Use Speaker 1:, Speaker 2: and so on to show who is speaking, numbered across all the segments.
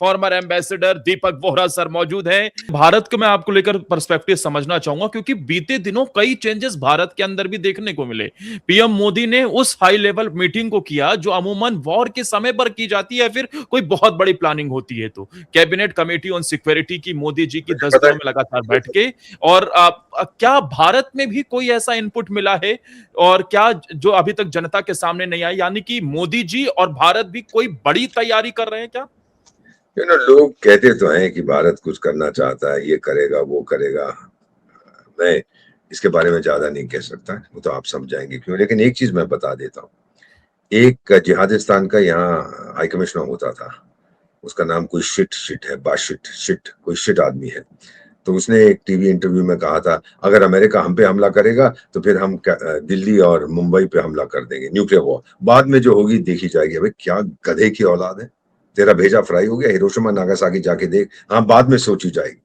Speaker 1: Farmer ambassador दीपक Vohra sir मौजूद हैं। भारत को मैं आपको लेकर पर्सपेक्टिव समझना चाहूंगा, क्योंकि बीते दिनों कई चेंजेस भारत के अंदर भी देखने को मिले। पीएम मोदी ने उस हाई लेवल मीटिंग को किया जो अमूमन वॉर के समय पर की जाती है, फिर कोई बहुत बड़ी प्लानिंग होती है। तो कैबिनेट कमेटी ऑन सिक्योरिटी की मोदी जी की 10
Speaker 2: पता
Speaker 1: दिनों में लगातार बैठकें, और क्या भारत में भी कोई ऐसा इनपुट मिला है और क्या जो अभी तक जनता के सामने नहीं आया, यानी कि मोदी जी और भारत भी कोई बड़ी तैयारी कर रहे हैं क्या?
Speaker 2: लोग कहते तो हैं कि भारत कुछ करना चाहता है, ये करेगा वो करेगा। मैं इसके बारे में ज्यादा नहीं कह सकता, वो तो आप समझाएंगे क्यों। लेकिन एक चीज मैं बता देता हूँ। एक जिहादिस्तान का यहाँ हाई कमिश्नर होता था, उसका नाम कोई शिट शिट है, बाशिट शिट, कोई शिट आदमी है। तो उसने एक टीवी इंटरव्यू में कहा था, अगर अमेरिका हम पे हमला करेगा तो फिर हम दिल्ली और मुंबई पे हमला कर देंगे, न्यूक्लियर वॉर बाद में जो होगी देखी जाएगी। अबे क्या गधे की औलाद है, तेरा भेजा फ्राई हो गया, हिरोशिमा नागासाकी जाके देख, हाँ बाद में सोची जाएगी।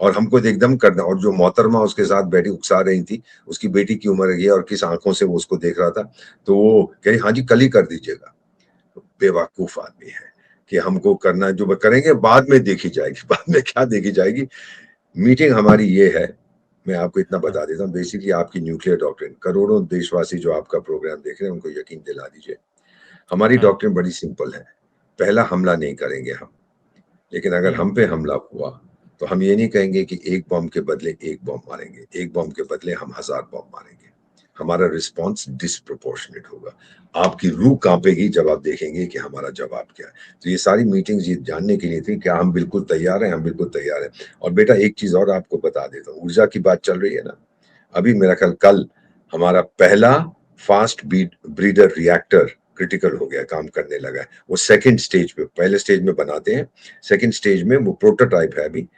Speaker 2: और हमको तो एकदम करना। और जो मोहतरमा उसके साथ बैठी उकसा रही थी, उसकी बेटी की उम्र है और किस आंखों से वो उसको देख रहा था, तो वो कह रही हाँ जी कल ही कर दीजिएगा। बेवकूफ आदमी है कि हमको करना जो करेंगे बाद में देखी जाएगी। बाद में क्या देखी जाएगी। मीटिंग हमारी ये है, मैं आपको इतना बता देता हूँ। बेसिकली आपकी न्यूक्लियर डॉक्ट्रिन, करोड़ों देशवासी जो आपका प्रोग्राम देख रहे हैं उनको यकीन दिला दीजिए, हमारी
Speaker 1: हाँ।
Speaker 2: डॉक्ट्रिन बड़ी सिंपल है। पहला हमला नहीं करेंगे हम, लेकिन अगर हम पे हमला हुआ तो हम ये नहीं कहेंगे कि एक बॉम्ब के बदले एक बॉम्ब मारेंगे, एक बॉम्ब के बदले हम 1000 बॉम्ब मारेंगे। हमारा रिस्पॉन्स डिस्प्रोपोर्शनेट होगा। आपकी रूह कांपेगी जब आप देखेंगे कि हमारा जवाब क्या है। तो ये सारी मीटिंग्स ये जानने के लिए थी कि हम बिल्कुल तैयार हैं, हम बिल्कुल तैयार हैं। और बेटा एक चीज और आपको बता देता हूँ, ऊर्जा की बात चल रही है ना, अभी मेरा ख्याल कल हमारा पहला फास्ट ब्रीडर रिएक्टर क्रिटिकल हो गया, काम करने लगा है। वो सेकंड स्टेज पे, पहले स्टेज में बनाते हैं, सेकंड स्टेज में वो प्रोटोटाइप है, अभी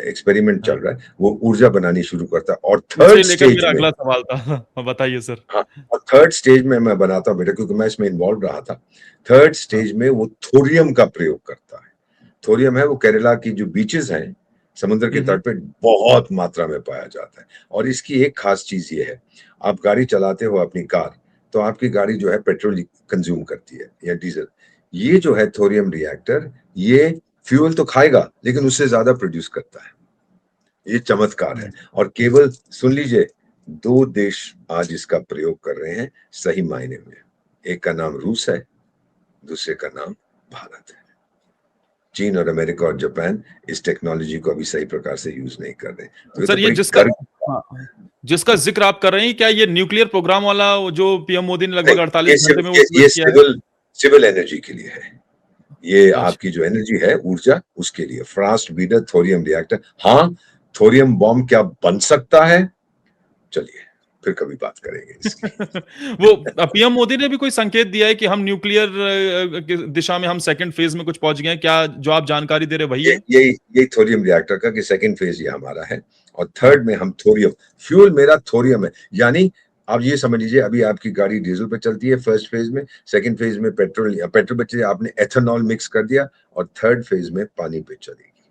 Speaker 2: एक्सपेरिमेंट चल
Speaker 1: हाँ,
Speaker 2: रहा है, वो ऊर्जा बनानी शुरू करता है। और
Speaker 1: इसे
Speaker 2: थर्ड
Speaker 1: लेकर
Speaker 2: स्टेज
Speaker 1: मेरा
Speaker 2: में,
Speaker 1: अगला सवाल था। हाँ, बताइए सर।
Speaker 2: हाँ, और थर्ड स्टेज में मैं बनाता हूँ बेटा, क्योंकि मैं इसमें इन्वॉल्व रहा था। थर्ड
Speaker 1: हाँ।
Speaker 2: स्टेज में वो थोरियम का प्रयोग करता है। थोरियम है वो केरला की जो बीचेस हैं, समुद्र के
Speaker 1: हम्म।
Speaker 2: तट पे बहुत मात्रा में पाया जाता है। और इसकी एक खास चीज ये है, आप गाड़ी चलाते हो अपनी कार, तो आपकी गाड़ी जो है पेट्रोल कंज्यूम करती है या डीजल। ये जो है थोरियम रिएक्टर, ये फ्यूल तो खाएगा लेकिन उससे ज्यादा प्रोड्यूस करता है। ये चमत्कार है। और केवल सुन लीजिए, दो देश आज इसका प्रयोग कर रहे हैं सही मायने में। एक का नाम रूस है, दूसरे का नाम भारत है। चीन और अमेरिका और जापान इस टेक्नोलॉजी को अभी सही प्रकार से यूज नहीं कर रहे। तो ये तो
Speaker 1: सर, ये
Speaker 2: बड़ी
Speaker 1: जिसका
Speaker 2: गर्व।
Speaker 1: हाँ, जिसका जिक्र आप कर रहे हैं, क्या ये न्यूक्लियर प्रोग्राम वाला वो जो पीएम मोदी ने
Speaker 2: नहीं,
Speaker 1: लगभग 48 घंटे में वो
Speaker 2: ये
Speaker 1: ट्वीट किया है?
Speaker 2: सिविल सिविल एनर्जी के लिए है। ये
Speaker 1: अच्छा।
Speaker 2: आपकी जो एनर्जी है, ऊर्जा, उसके लिए फास्ट ब्रीडर थोरियम रिएक्टर। हाँ, थोरियम बॉम्ब क्या बन सकता है, चलिए फिर कभी बात करेंगे इसकी।
Speaker 1: वो पीएम मोदी ने भी कोई संकेत दिया है कि हम न्यूक्लियर की दिशा में हम सेकंड फेज में कुछ पहुंच गए हैं क्या? जो आप जानकारी दे रहे हैं वही
Speaker 2: ये
Speaker 1: है?
Speaker 2: यही यही थोरियम रिएक्टर का कि सेकंड फेज ये हमारा है। और
Speaker 1: हाँ।
Speaker 2: थर्ड में हम थोरियम, फ्यूल मेरा थोरियम है। यानी आप ये समझ लीजिए, अभी आपकी गाड़ी डीजल पे चलती है फर्स्ट फेज में, सेकंड फेज में पेट्रोल, या पेट्रोल पे चलिए आपने एथेनॉल मिक्स कर दिया, और थर्ड फेज में पानी पे चलेगी,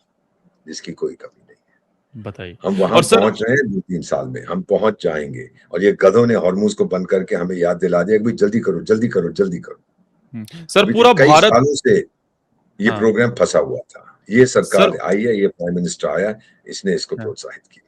Speaker 2: जिसकी कोई कमी नहीं है।
Speaker 1: बताइए।
Speaker 2: हम वहां
Speaker 1: और सर।
Speaker 2: पहुंच रहे हैं, 2-3 साल में हम पहुंच जाएंगे। और ये गधों ने हॉर्मूज को बंद करके हमें याद दिला दिया कि भाई जल्दी करो जल्दी करो जल्दी करो।
Speaker 1: सर
Speaker 2: अभी तो
Speaker 1: पूरा
Speaker 2: कई
Speaker 1: भारत।
Speaker 2: सालों से ये
Speaker 1: हाँ।
Speaker 2: प्रोग्राम फंसा हुआ था। ये
Speaker 1: सर,
Speaker 2: सरकार आई है, ये प्राइम मिनिस्टर आया, इसने इसको
Speaker 1: हाँ,
Speaker 2: प्रोत्साहित किया है।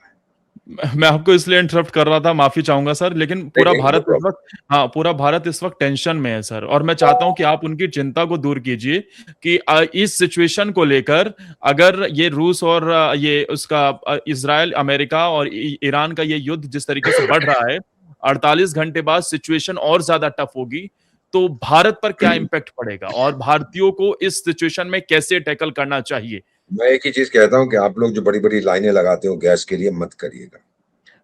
Speaker 1: मैं आपको इसलिए इंटरप्ट कर रहा था, माफी चाहूंगा सर, लेकिन
Speaker 2: नहीं
Speaker 1: पूरा
Speaker 2: नहीं, नो
Speaker 1: भारत इस
Speaker 2: प्रॉब्लम।
Speaker 1: वक्त, हाँ, पूरा भारत इस वक्त टेंशन में है सर, और मैं चाहता हूं कि आप उनकी चिंता को दूर कीजिए कि इस सिचुएशन को लेकर अगर ये रूस और ये उसका इजराइल, अमेरिका और ईरान का ये युद्ध जिस तरीके से बढ़ रहा है, 48 घंटे बाद सिचुएशन और ज्यादा टफ होगी। तो भारत पर क्या इम्पैक्ट पड़ेगा और भारतीयों को इस सिचुएशन में कैसे टैकल करना चाहिए?
Speaker 2: मैं एक ही चीज कहता हूँ कि आप लोग जो बड़ी बड़ी लाइनें लगाते हो गैस के लिए, मत करिएगा।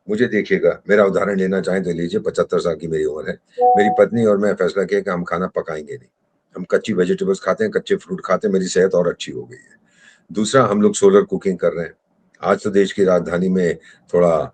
Speaker 2: मुझे देखिएगा, मेरा उदाहरण लेना चाहें तो लीजिए, 75 साल की मेरी उम्र है। मेरी पत्नी और मैं फैसला किया कि हम खाना पकाएंगे नहीं। हम कच्ची वेजिटेबल्स खाते हैं, कच्चे फ्रूट खाते हैं, मेरी सेहत और अच्छी हो गई है। दूसरा, हम लोग सोलर कुकिंग कर रहे हैं। आज तो देश की राजधानी में थोड़ा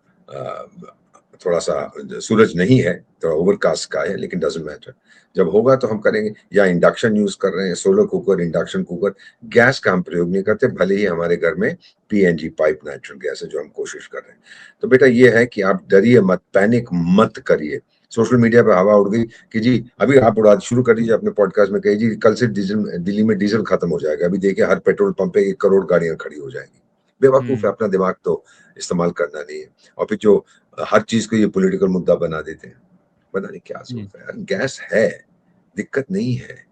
Speaker 2: थोड़ा सा सूरज नहीं है, थोड़ा ओवरकास्ट स्काई है, लेकिन डजंट मैटर। जब होगा तो हम करेंगे। या इंडक्शन यूज कर रहे हैं, solar cooker, induction cooker. Gas का हम प्रयोग नहीं करते, भले ही हमारे घर में पीएनजी पाइप नेचुरल गैस है, जो हम कोशिश कर रहे हैं। तो बेटा ये है कि आप डरिए मत, पैनिक मत करिए। सोशल मीडिया पे हवा उड़ गई कि जी अभी आप उड़ा शुरू कर दीजिए अपने पॉडकास्ट में, कहिए जी कल से दिल्ली में डीजल खत्म हो जाएगा, अभी देखिए हर पेट्रोल पंप पे 1 करोड़ गाड़ियां खड़ी हो जाएंगी। बेवकूफ है, अपना दिमाग तो इस्तेमाल करना नहीं है। और फिर जो हर चीज को ये पॉलिटिकल मुद्दा बना देते हैं, पता नहीं क्या सोचता है यार। गैस है, दिक्कत नहीं है।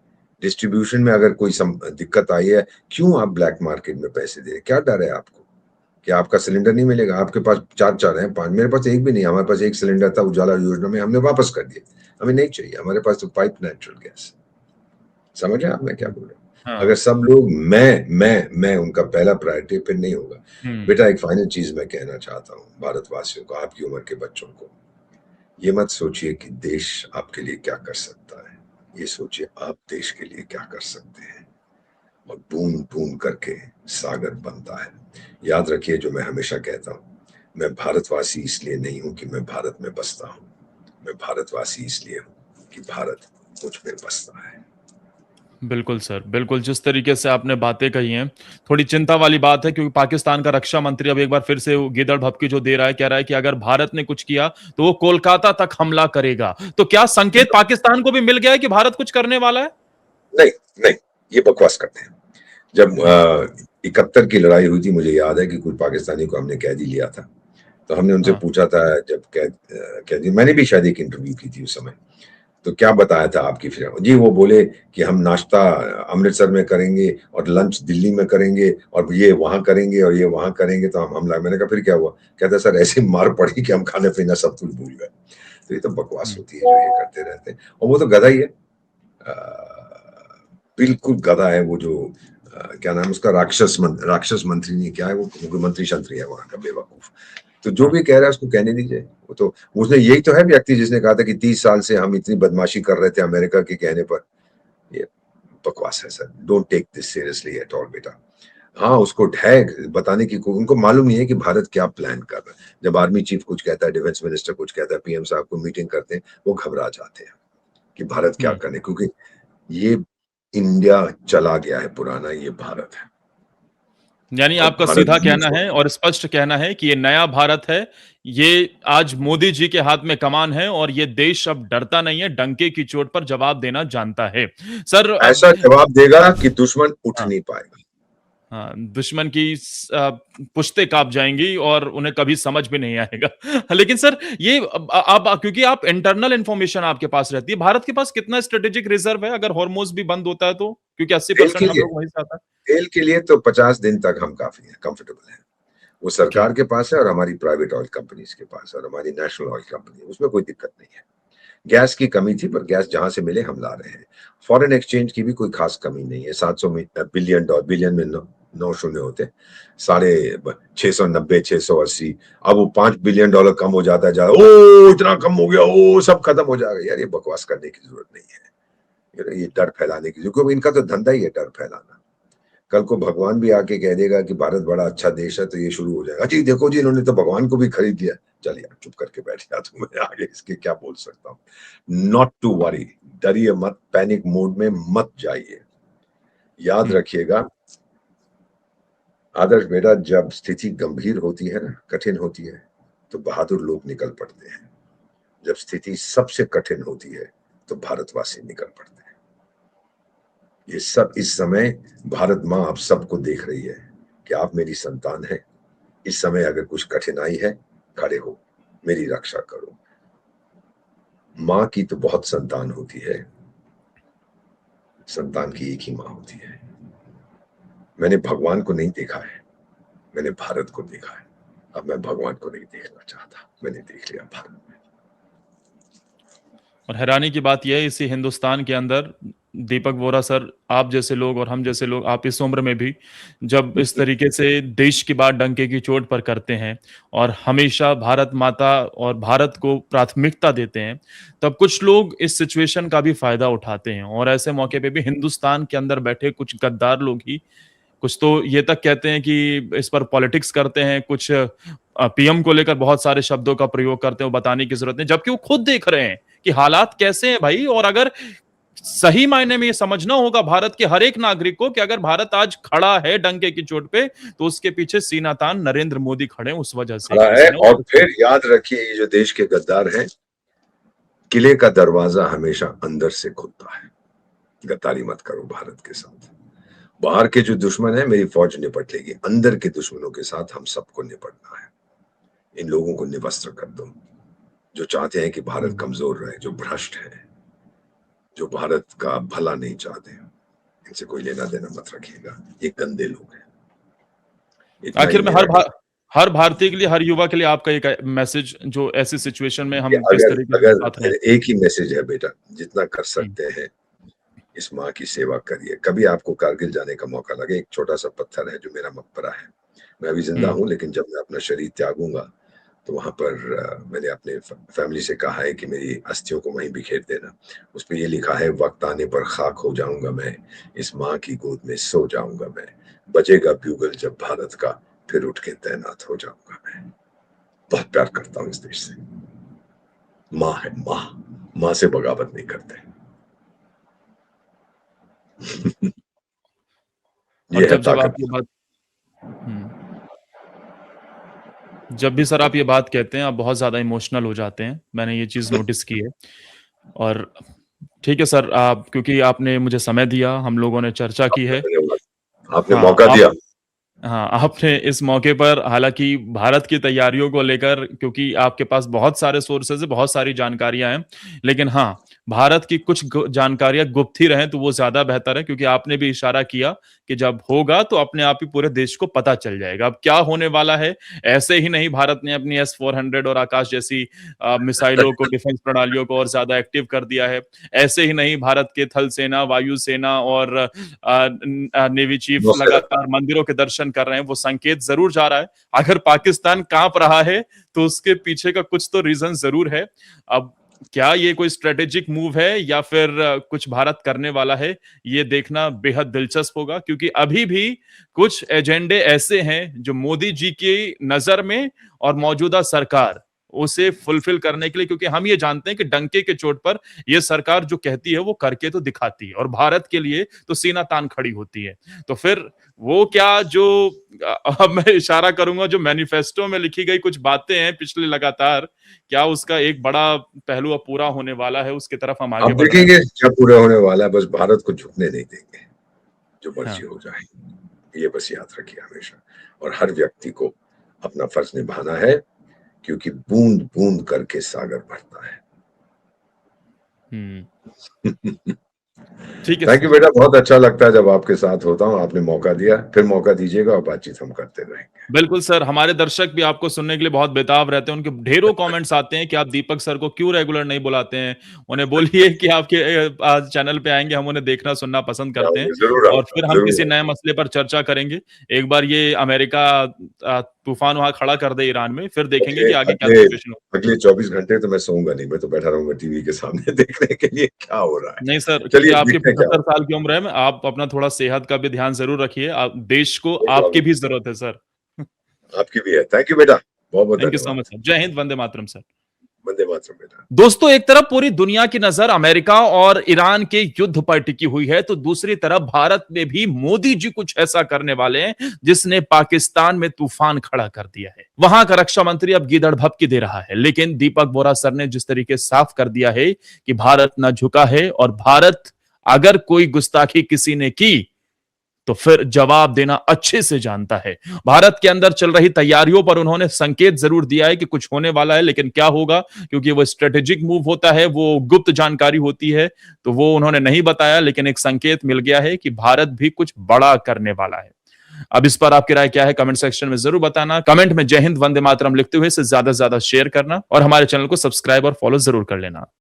Speaker 2: डिस्ट्रीब्यूशन में अगर कोई दिक्कत आई है, क्यों आप ब्लैक मार्केट में पैसे दे रहे, क्या डर है आपको कि आपका सिलेंडर नहीं मिलेगा? आपके पास 4 है 5, मेरे पास एक भी नहीं, हमारे पास 1 सिलेंडर था उजाला योजना में, हमने वापस कर दिया, हमें नहीं चाहिए, हमारे पास तो पाइप नेचुरल गैस। समझ रहे आप मैं क्या बोल रहा हूँ? अगर सब लोग मैं उनका पहला प्रायोरिटी फिर नहीं होगा। बेटा एक फाइनल चीज मैं कहना चाहता हूँ भारतवासियों को, आपकी उम्र के बच्चों को, ये मत सोचिए कि देश आपके लिए क्या कर सकता है, ये सोचिए आप देश के लिए क्या कर सकते हैं। और बूंद बूंद करके सागर बनता है। याद रखिए जो मैं हमेशा कहता हूँ, मैं भारतवासी इसलिए नहीं हूं कि मैं भारत में बसता हूं, मैं भारतवासी इसलिए हूं कि भारत मुझ में बसता है।
Speaker 1: बिल्कुल सर, बिल्कुल जिस तरीके से आपने बातें कही हैं, थोड़ी चिंता वाली बात है क्योंकि पाकिस्तान का रक्षा मंत्री अब एक बार फिर से वो गीदड़ भभकी जो दे रहा है, कह रहा है कि अगर भारत ने कुछ किया तो वो कोलकाता तक हमला करेगा। तो क्या संकेत पाकिस्तान को भी मिल गया है कि भारत कुछ करने वाला है?
Speaker 2: नहीं, नहीं, ये बकवास करते हैं। जब 71 की लड़ाई हुई थी, मुझे याद है कि कुछ पाकिस्तानी को हमने कैदी लिया था, तो हमने उनसे पूछा था, जब कैदी, मैंने भी शायद एक इंटरव्यू की थी उस समय, तो क्या बताया था आपकी फिर? जी वो बोले कि हम नाश्ता अमृतसर में करेंगे और लंच दिल्ली में करेंगे और ये वहां करेंगे और ये वहां करेंगे तो हम हमला। मैंने कहा फिर क्या हुआ? कहता सर ऐसी मार पड़ी कि हम खाने पीना सब कुछ भूल गए। तो ये तो बकवास होती है जो ये करते रहते हैं, और वो तो गधा ही है, बिल्कुल गधा है वो जो क्या नाम उसका, राक्षस मंत्री नहीं, क्या है वो, मुख्यमंत्री शंत्री है वहां का, बेवकूफ। तो जो भी कह रहा है उसको कहने दीजिए। वो तो उसने, यही तो है व्यक्ति जिसने कहा था कि 30 साल से हम इतनी बदमाशी कर रहे थे अमेरिका के कहने पर। ये बकवास है sir, don't take this seriously at all बेटा। हाँ उसको है बताने की, उनको मालूम ही है कि भारत क्या प्लान कर रहा है। जब आर्मी चीफ कुछ कहता है, डिफेंस मिनिस्टर कुछ कहता है, पीएम साहब को मीटिंग करते हैं, वो घबरा जाते हैं कि भारत क्या करे, क्योंकि ये इंडिया चला गया है पुराना, ये भारत है।
Speaker 1: यानी
Speaker 2: और
Speaker 1: आपका
Speaker 2: भारत
Speaker 1: सीधा कहना है और स्पष्ट कहना है कि ये नया भारत है, ये आज मोदी जी के हाथ में कमान है और ये देश अब डरता नहीं है, डंके की चोट पर जवाब देना जानता है। सर
Speaker 2: ऐसा जवाब देगा कि दुश्मन उठ नहीं पाएगा।
Speaker 1: हाँ, दुश्मन की पुश्तें काँप जाएँगी और उन्हें कभी समझ भी नहीं आएगा। लेकिन सर ये अब क्योंकि आप इंटरनल इन्फॉर्मेशन आपके पास रहती है, भारत के पास कितना स्ट्रैटेजिक रिज़र्व है अगर हॉर्मुज़ भी बंद होता है तो? क्योंकि
Speaker 2: तेल के
Speaker 1: 80% हम
Speaker 2: लिए
Speaker 1: लोग वहीं से आता है।
Speaker 2: तेल के लिए तो 50 दिन तक हम काफी है, कंफर्टेबल है। वो
Speaker 1: ओके,
Speaker 2: सरकार के पास है और हमारी प्राइवेट ऑयल कंपनीज के पास है और हमारी नेशनल ऑयल कंपनी है, उसमें कोई दिक्कत नहीं है। गैस की कमी थी पर गैस जहां से मिले हम ला रहे हैं। फॉरेन एक्सचेंज की भी कोई खास कमी नहीं है। 700 बिलियन डॉलर, बिलियन में 9 शून्य होते, साढ़े 690 680, अब वो $5 बिलियन कम हो जाता है, ओ इतना कम हो गया, ओ सब खत्म हो जाएगा। यार ये बकवास करने की जरूरत नहीं है, ये डर फैलाने की, क्योंकि इनका तो धंधा ही है डर फैलाना। कल को भगवान भी आके कह देगा कि भारत बड़ा अच्छा देश है तो ये शुरू हो जाएगा, जी देखो जी इन्होंने तो भगवान को भी खरीद लिया। चल यार चुप करके बैठ जा, तो मैं आगे इसके क्या बोल सकता हूँ। नॉट टू वरी, डरिए मत, पैनिक मोड में मत जाइए। याद रखिएगा आदर्श बेटा, जब स्थिति गंभीर होती है ना, कठिन होती है, तो बहादुर लोग निकल पड़ते हैं। जब स्थिति सबसे कठिन होती है तो भारतवासी निकल पड़ते हैं। ये सब इस समय भारत माँ आप सबको देख रही है कि आप मेरी संतान है। इस समय अगर कुछ कठिनाई है, खड़े हो, मेरी रक्षा करो। माँ की तो बहुत संतान होती है, संतान की एक ही माँ होती है। मैंने भगवान को नहीं देखा है, मैंने भारत को देखा है। अब मैं भगवान को नहीं देखना चाहता, मैंने देख लिया भारत में।
Speaker 1: और हैरानी की बात यह है इसी हिंदुस्तान के अंदर दीपक वोरा सर, आप जैसे लोग और हम जैसे लोग, आप इस उम्र में भी जब इस तरीके से देश की बात डंके की चोट पर करते हैं और हमेशा भारत माता और भारत को प्राथमिकता देते हैं, तब कुछ लोग इस सिचुएशन का भी फायदा उठाते हैं और ऐसे मौके पे भी हिंदुस्तान के अंदर बैठे कुछ गद्दार लोग ही कुछ तो ये तक कहते हैं कि इस पर पॉलिटिक्स करते हैं, कुछ पीएम को लेकर बहुत सारे शब्दों का प्रयोग करते हैं, वो बताने की जरूरत नहीं, जबकि वो खुद देख रहे हैं कि हालात कैसे हैं भाई। और अगर सही मायने में ये समझना होगा भारत के हर एक नागरिक को कि अगर भारत आज खड़ा है डंके की चोट पे, तो उसके पीछे सीना तान नरेंद्र मोदी खड़े हैं, उस वजह से एक
Speaker 2: खड़ा है।
Speaker 1: रीजन है।
Speaker 2: और फिर याद रखिए, ये जो देश के गद्दार हैं, किले का दरवाजा हमेशा अंदर से खुलता है। गद्दारी मत करो भारत के साथ। बाहर के जो दुश्मन है मेरी फौज निपट लेगी, अंदर के दुश्मनों के साथ हम सबको निपटना है। इन लोगों को निवस्त्र कर दो जो चाहते हैं कि भारत कमजोर रहे, जो भ्रष्ट है, जो भारत का भला नहीं चाहते। इनसे कोई लेना देना मत रखिएगा, ये गंदे लोग हैं। इतना ही
Speaker 1: आखिर में
Speaker 2: मेरा
Speaker 1: हर भारतीय के लिए, हर युवा के लिए आपका एक मैसेज, जो ऐसी सिचुएशन में हम किस
Speaker 2: अगर
Speaker 1: तरीके से
Speaker 2: अगर
Speaker 1: साथ रहें?
Speaker 2: एक ही मैसेज है बेटा, जितना कर
Speaker 1: हुँ,
Speaker 2: सकते हैं इस माँ की सेवा करिए। कभी आपको कारगिल जाने का मौका लगे, एक छोटा-सा पत्थर है जो मेरा मकबरा है। मैं अभी ज़िंदा
Speaker 1: हुँ,
Speaker 2: हूँ, लेकिन जब मैं अपना शरीर त्यागूँगा, तो वहाँ पर मैंने अपने फैमिली से कहा है कि मेरी अस्थियों को वहीं बिखेर देना। उसपे ये लिखा है, वक़्त आने पर खाक हो जाऊँगा मैं, इस माँ की गोद में सो जाऊँगा मैं। बजेगा ब्यूगल जब भारत का, फिर उठ के तैनात हो जाऊँगा मैं। बहुत प्यार करता हूँ इस देश से। माँ है माँ, माँ से बगावत नहीं करते।
Speaker 1: और
Speaker 2: ये है
Speaker 1: जब आप
Speaker 2: ताकत।
Speaker 1: ये बात हुँ, जब भी सर आप ये बात कहते हैं, आप बहुत ज़्यादा इमोशनल हो जाते हैं। मैंने ये चीज़ नोटिस की है। और ठीक है सर, आप क्योंकि आपने मुझे समय दिया, हम लोगों ने चर्चा की
Speaker 2: आपका
Speaker 1: है।
Speaker 2: धन्यवाद। आपने
Speaker 1: हाँ,
Speaker 2: मौका
Speaker 1: आप
Speaker 2: दिया।
Speaker 1: हाँ, आपने इस मौके पर हालाँकि भारत की तैयारियों को लेकर, क्योंकि आपके पास बहुत सारे सोर्सेज़ हैं, बहुत सारी जानकारियाँ हैं। लेकिन हाँ, भारत की कुछ जानकारियाँ गुप्त ही रहें तो वो ज़्यादा बेहतर है, क्योंकि आपने भी इशारा किया कि जब होगा तो अपने आप ही पूरे देश को पता चल जाएगा। अब क्या होने वाला है, ऐसे ही नहीं भारत ने अपनी एस-400 और आकाश जैसी मिसाइलों को, डिफेंस प्रणालियों को और ज़्यादा एक्टिव कर दिया है। ऐसे ही नहीं भारत के थल सेना, वायु सेना और नेवी चीफ
Speaker 2: नौसेना।
Speaker 1: लगातार मंदिरों के दर्शन कर रहे हैं, वो संकेत ज़रूर जा रहा है। अगर पाकिस्तान काँप रहा है, तो उसके पीछे का कुछ तो रीज़न ज़रूर है। अब क्या ये कोई स्ट्रैटेजिक मूव है या फिर कुछ भारत करने वाला है, ये देखना बेहद दिलचस्प होगा, क्योंकि अभी भी कुछ एजेंडे ऐसे हैं, जो मोदी जी की नज़र में और मौजूदा सरकार उसे फुलफिल करने के लिए, क्योंकि हम ये जानते हैं कि डंके के चोट पर ये सरकार जो कहती है, वो करके तो दिखाती है और भारत के लिए तो सीना तान खड़ी होती है। तो फिर वो क्या जो अब मैं इशारा करूँगा, जो मैनिफेस्टो में लिखी गई कुछ बातें हैं पिछले लगातार, क्या उसका एक बड़ा पहलू अब पूरा होने वाला है, उसकी तरफ हम आगे
Speaker 2: आप
Speaker 1: बढ़ रहे हैं?
Speaker 2: देखेंगे क्या पूरा होने वाला है, बस भारत को झुकने नहीं देंगे, जो
Speaker 1: हाँ।
Speaker 2: मर्जी हो जाए। ये बस याद रखिए हमेशा। और हर व्यक्ति को अपना फर्ज निभाना है, क्योंकि बूंद-बूंद करके सागर भरता है।
Speaker 1: हुँ। ठीक है
Speaker 2: थैंक यू
Speaker 1: सर।
Speaker 2: बेटा, बहुत अच्छा लगता है जब आपके साथ होता हूँ। आपने मौका दिया, फिर मौका दीजिएगा और बातचीत हम करते रहेंगे।
Speaker 1: बिल्कुल सर, हमारे दर्शक भी आपको सुनने के लिए बहुत बेताब रहते हैं। उनके ढेरों कमेंट्स आते हैं कि आप दीपक सर को क्यों रेगुलर नहीं बुलाते हैं? उन्हें बोलिए कि आपके आज चैनल पे आएँगे, हम उन्हें देखना सुनना पसंद करते हैं
Speaker 2: ज़रूर
Speaker 1: और
Speaker 2: आऊँगा,
Speaker 1: फिर हम
Speaker 2: ज़रूर
Speaker 1: किसी नए
Speaker 2: आऊँगा।
Speaker 1: मसले पर चर्चा करेंगे। एक बार ये अमेरिका तूफ़ान वहाँ खड़ा कर दे ईरान में, फिर देखेंगे
Speaker 2: अगले
Speaker 1: कि आगे क्या
Speaker 2: अगले
Speaker 1: सिचुएशन हो।
Speaker 2: अगले 24 घंटे तो मैं सोऊँगा नहीं, मैं तो बैठा रहूँगा टीवी के सामने देखने के लिए क्या हो रहा है।
Speaker 1: नहीं सर, क्योंकि
Speaker 2: चलिए
Speaker 1: आपकी
Speaker 2: देखते हैं क्या
Speaker 1: 75
Speaker 2: होता
Speaker 1: साल की उम्र है, आप अपना थोड़ा सेहत का भी ध्यान ज़रूर रखिए। आप देश को
Speaker 2: है। नो
Speaker 1: आपकी भी
Speaker 2: प्रॉब्लम।
Speaker 1: ज़रूरत है सर।
Speaker 2: आपकी भी है। थैंक यू बेटा, बहुत-बहुत
Speaker 1: थैंक यू सो
Speaker 2: धन्यवाद।
Speaker 1: Much sir. जय हिंद, वंदे मातरम सर।
Speaker 2: वंदे मातरम बेटा।
Speaker 1: दोस्तों, एक तरफ पूरी दुनिया की नजर अमेरिका और ईरान के युद्ध पर टिकी हुई है, तो दूसरी तरफ भारत में भी मोदी जी कुछ ऐसा करने वाले हैं जिसने पाकिस्तान में तूफान खड़ा कर दिया है। वहां का रक्षा मंत्री अब गीदड़ भभकी दे रहा है, लेकिन दीपक बोरा सर ने जिस तरीके साफ कर दिया है कि भारत ना झुका है और भारत अगर कोई गुस्ताखी किसी ने की तो फिर जवाब देना अच्छे से जानता है। भारत के अंदर चल रही तैयारियों पर उन्होंने संकेत जरूर दिया है कि कुछ होने वाला है, लेकिन क्या होगा, क्योंकि वो स्ट्रेटेजिक मूव होता है, वो गुप्त जानकारी होती है, तो वो उन्होंने नहीं बताया, लेकिन एक संकेत मिल गया है कि भारत भी कुछ बड़ा करने वाला है। अब इस पर आपकी राय क्या है, कमेंट सेक्शन में जरूर बताना। कमेंट में जय हिंद वंदे मातरम लिखते हुए इसे ज्यादा से ज्यादा शेयर करना और हमारे चैनल को सब्सक्राइब और फॉलो जरूर कर लेना।